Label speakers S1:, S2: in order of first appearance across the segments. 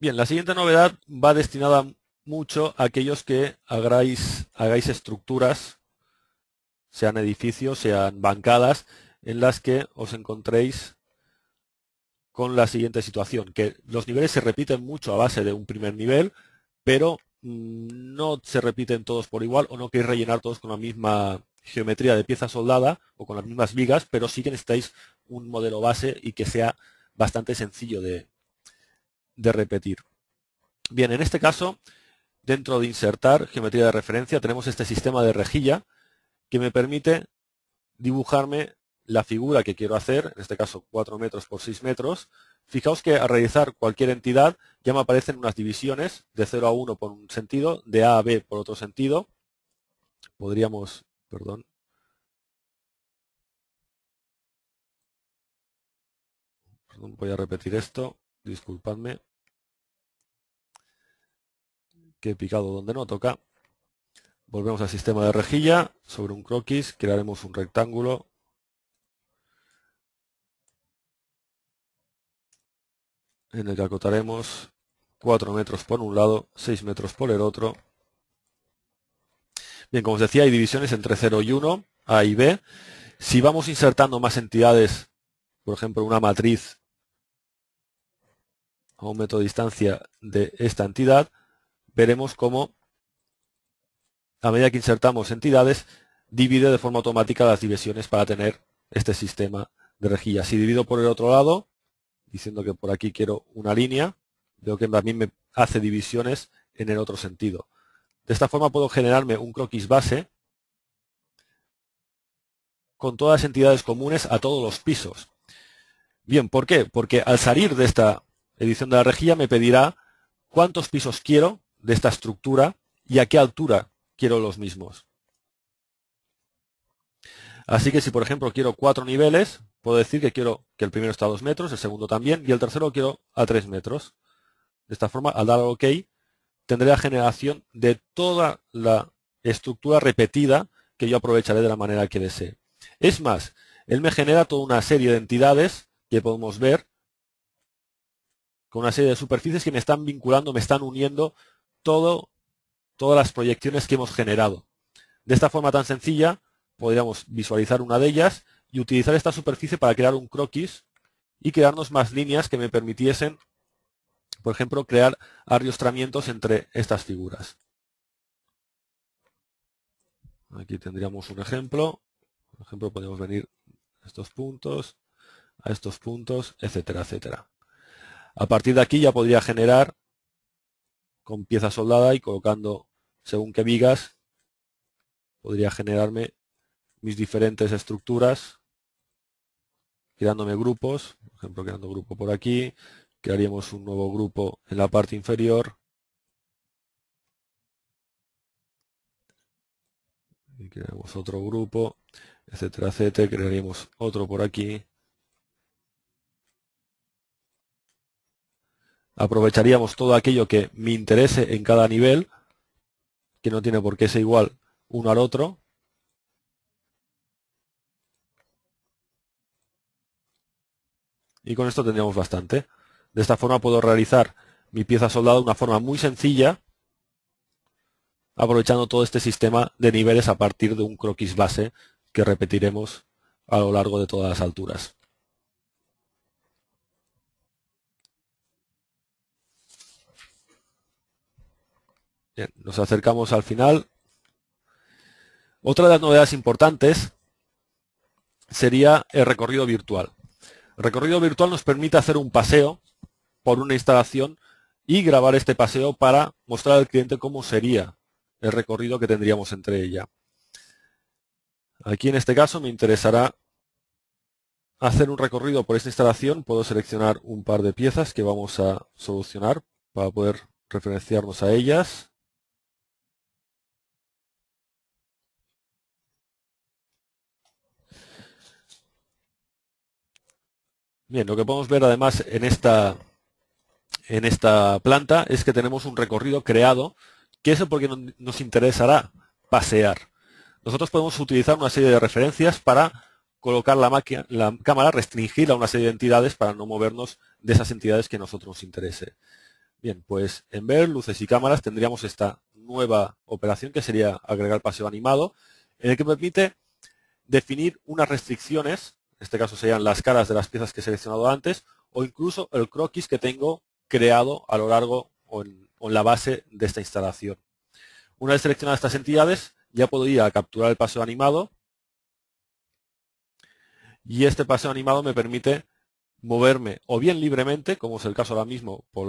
S1: Bien, la siguiente novedad va destinada mucho a aquellos que hagáis estructuras, sean edificios, sean bancadas, en las que os encontréis con la siguiente situación, que los niveles se repiten mucho a base de un primer nivel, pero no se repiten todos por igual, o no queréis rellenar todos con la misma geometría de pieza soldada o con las mismas vigas, pero sí que necesitáis un modelo base y que sea bastante sencillo de repetir. Bien, en este caso, dentro de insertar geometría de referencia, tenemos este sistema de rejilla que me permite dibujarme la figura que quiero hacer, en este caso 4 metros por 6 metros. Fijaos que al realizar cualquier entidad ya me aparecen unas divisiones de 0 a 1 por un sentido, de A a B por otro sentido. Podríamos, perdón, voy a repetir esto, disculpadme, que he picado donde no toca. Volvemos al sistema de rejilla, sobre un croquis crearemos un rectángulo en el que acotaremos 4 metros por un lado, 6 metros por el otro. Bien, como os decía, hay divisiones entre 0 y 1, A y B. Si vamos insertando más entidades, por ejemplo, una matriz a un metro de distancia de esta entidad, veremos cómo, a medida que insertamos entidades, divide de forma automática las divisiones para tener este sistema de rejilla. Si divido por el otro lado, diciendo que por aquí quiero una línea, veo que también me hace divisiones en el otro sentido. De esta forma puedo generarme un croquis base con todas las entidades comunes a todos los pisos. Bien, ¿por qué? Porque al salir de esta edición de la rejilla me pedirá cuántos pisos quiero de esta estructura y a qué altura quiero los mismos. Así que si por ejemplo quiero 4 niveles, puedo decir que quiero que el primero está a 2 metros, el segundo también, y el tercero lo quiero a 3 metros. De esta forma, al dar al OK, tendré la generación de toda la estructura repetida que yo aprovecharé de la manera que desee. Es más, él me genera toda una serie de entidades que podemos ver, con una serie de superficies que me están vinculando, me están uniendo todas las proyecciones que hemos generado. De esta forma tan sencilla, podríamos visualizar una de ellas y utilizar esta superficie para crear un croquis y crearnos más líneas que me permitiesen, por ejemplo, crear arriostramientos entre estas figuras. Aquí tendríamos un ejemplo. Por ejemplo, podemos venir a estos puntos, etcétera, etcétera. A partir de aquí ya podría generar con pieza soldada y colocando según qué vigas, podría generarme mis diferentes estructuras, creándome grupos, por ejemplo, creando grupo por aquí, crearíamos un nuevo grupo en la parte inferior, y creamos otro grupo, etcétera, etcétera, crearíamos otro por aquí. Aprovecharíamos todo aquello que me interese en cada nivel, que no tiene por qué ser igual uno al otro. Y con esto tendríamos bastante. De esta forma puedo realizar mi pieza soldada de una forma muy sencilla, aprovechando todo este sistema de niveles a partir de un croquis base que repetiremos a lo largo de todas las alturas. Bien, nos acercamos al final. Otra de las novedades importantes sería el recorrido virtual. El recorrido virtual nos permite hacer un paseo por una instalación y grabar este paseo para mostrar al cliente cómo sería el recorrido que tendríamos entre ella. Aquí en este caso me interesará hacer un recorrido por esta instalación. Puedo seleccionar un par de piezas que vamos a solucionar para poder referenciarnos a ellas. Bien, lo que podemos ver además en esta planta es que tenemos un recorrido creado, que es porque nos interesará pasear. Nosotros podemos utilizar una serie de referencias para colocar la cámara, restringir a una serie de entidades para no movernos de esas entidades que a nosotros nos interese. Bien, pues en ver luces y cámaras tendríamos esta nueva operación que sería agregar paseo animado, en el que permite definir unas restricciones, en este caso serían las caras de las piezas que he seleccionado antes, o incluso el croquis que tengo creado a lo largo o en la base de esta instalación. Una vez seleccionadas estas entidades, ya puedo ir a capturar el paseo animado, y este paseo animado me permite moverme o bien libremente, como es el caso ahora mismo por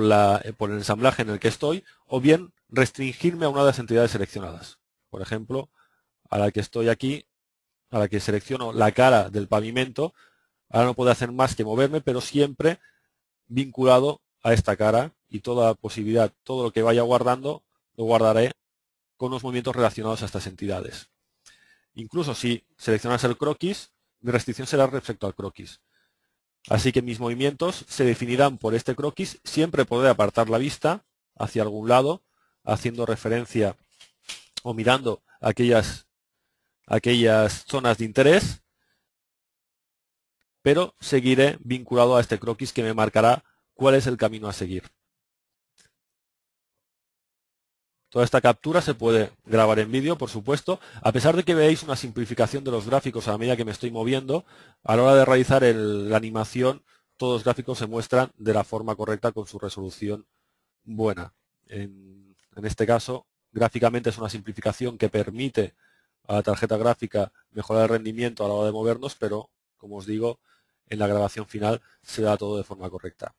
S1: el ensamblaje en el que estoy, o bien restringirme a una de las entidades seleccionadas. Por ejemplo, a la que estoy aquí, a la que selecciono la cara del pavimento, ahora no puedo hacer más que moverme, pero siempre vinculado a esta cara, y toda posibilidad, todo lo que vaya guardando, lo guardaré con los movimientos relacionados a estas entidades. Incluso si seleccionas el croquis, mi restricción será respecto al croquis. Así que mis movimientos se definirán por este croquis. Siempre podré apartar la vista hacia algún lado, haciendo referencia o mirando aquellas zonas de interés, pero seguiré vinculado a este croquis que me marcará cuál es el camino a seguir. Toda esta captura se puede grabar en vídeo, por supuesto. A pesar de que veáis una simplificación de los gráficos a la medida que me estoy moviendo, a la hora de realizar la animación, todos los gráficos se muestran de la forma correcta con su resolución buena. En este caso, gráficamente es una simplificación que permite a la tarjeta gráfica mejorar el rendimiento a la hora de movernos, pero, como os digo, en la grabación final se da todo de forma correcta.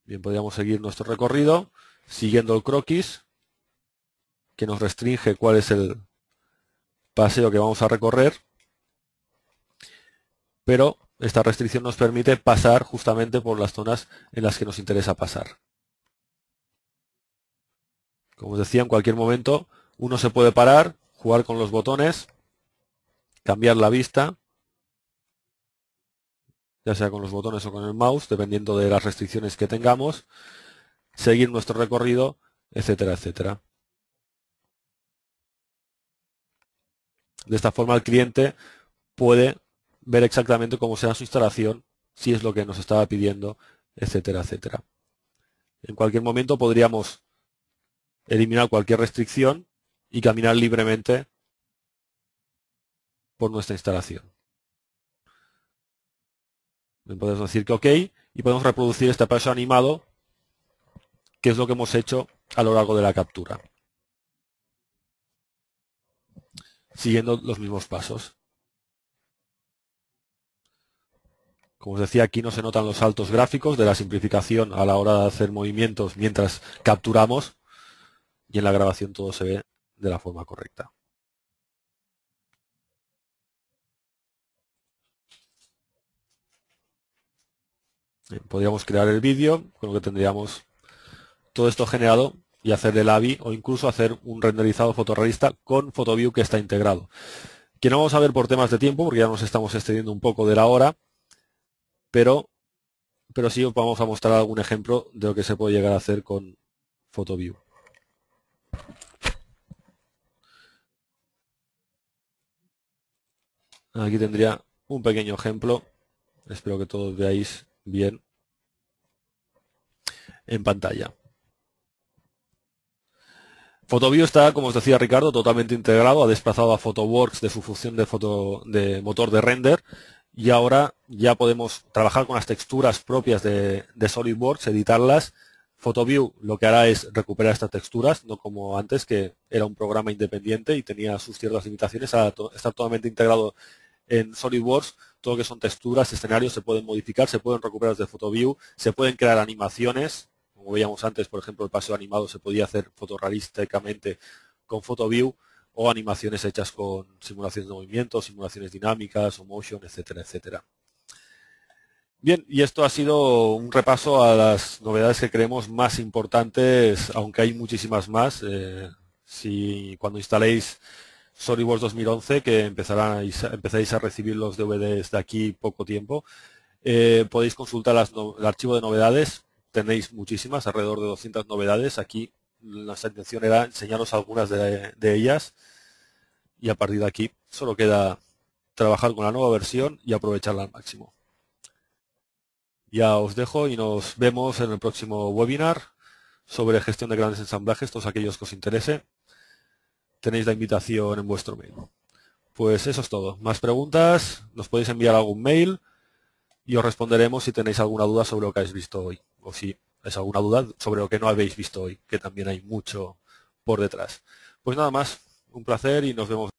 S1: Bien, podríamos seguir nuestro recorrido siguiendo el croquis, que nos restringe cuál es el paseo que vamos a recorrer, pero esta restricción nos permite pasar justamente por las zonas en las que nos interesa pasar. Como os decía, en cualquier momento uno se puede parar, jugar con los botones, cambiar la vista, ya sea con los botones o con el mouse, dependiendo de las restricciones que tengamos, seguir nuestro recorrido, etcétera, etcétera. De esta forma el cliente puede ver exactamente cómo será su instalación, si es lo que nos estaba pidiendo, etcétera, etcétera. En cualquier momento podríamos eliminar cualquier restricción y caminar libremente por nuestra instalación. Podemos decir que OK y podemos reproducir este paso animado, que es lo que hemos hecho a lo largo de la captura, siguiendo los mismos pasos. Como os decía, aquí no se notan los saltos gráficos de la simplificación a la hora de hacer movimientos mientras capturamos, y en la grabación todo se ve de la forma correcta. Bien, podríamos crear el vídeo, con lo que tendríamos todo esto generado y hacer el AVI o incluso hacer un renderizado fotorrealista con PhotoView que está integrado. Que no vamos a ver por temas de tiempo, porque ya nos estamos excediendo un poco de la hora, pero sí os vamos a mostrar algún ejemplo de lo que se puede llegar a hacer con PhotoView. Aquí tendría un pequeño ejemplo, espero que todos veáis bien en pantalla. PhotoView está, como os decía Ricardo, totalmente integrado, ha desplazado a PhotoWorks de su función de motor de render, y ahora ya podemos trabajar con las texturas propias de SolidWorks, editarlas. PhotoView lo que hará es recuperar estas texturas, no como antes, que era un programa independiente y tenía sus ciertas limitaciones. Ahora está totalmente integrado en SolidWorks. Todo lo que son texturas, escenarios se pueden modificar, se pueden recuperar desde PhotoView, se pueden crear animaciones. Como veíamos antes, por ejemplo, el paseo animado se podía hacer fotorrealísticamente con PhotoView, o animaciones hechas con simulaciones de movimiento, simulaciones dinámicas o motion, etcétera, etcétera. Bien, y esto ha sido un repaso a las novedades que creemos más importantes, aunque hay muchísimas más. Si cuando instaléis SolidWorks 2011, que empezáis a recibir los DVDs de aquí poco tiempo, podéis consultar el archivo de novedades. Tenéis muchísimas, alrededor de 200 novedades. Aquí nuestra intención era enseñaros algunas de ellas, y a partir de aquí solo queda trabajar con la nueva versión y aprovecharla al máximo. Ya os dejo y nos vemos en el próximo webinar sobre gestión de grandes ensamblajes, todos aquellos que os interese. Tenéis la invitación en vuestro mail. Pues eso es todo. Más preguntas, nos podéis enviar algún mail y os responderemos si tenéis alguna duda sobre lo que habéis visto hoy. O si es alguna duda sobre lo que no habéis visto hoy, que también hay mucho por detrás. Pues nada más, un placer y nos vemos.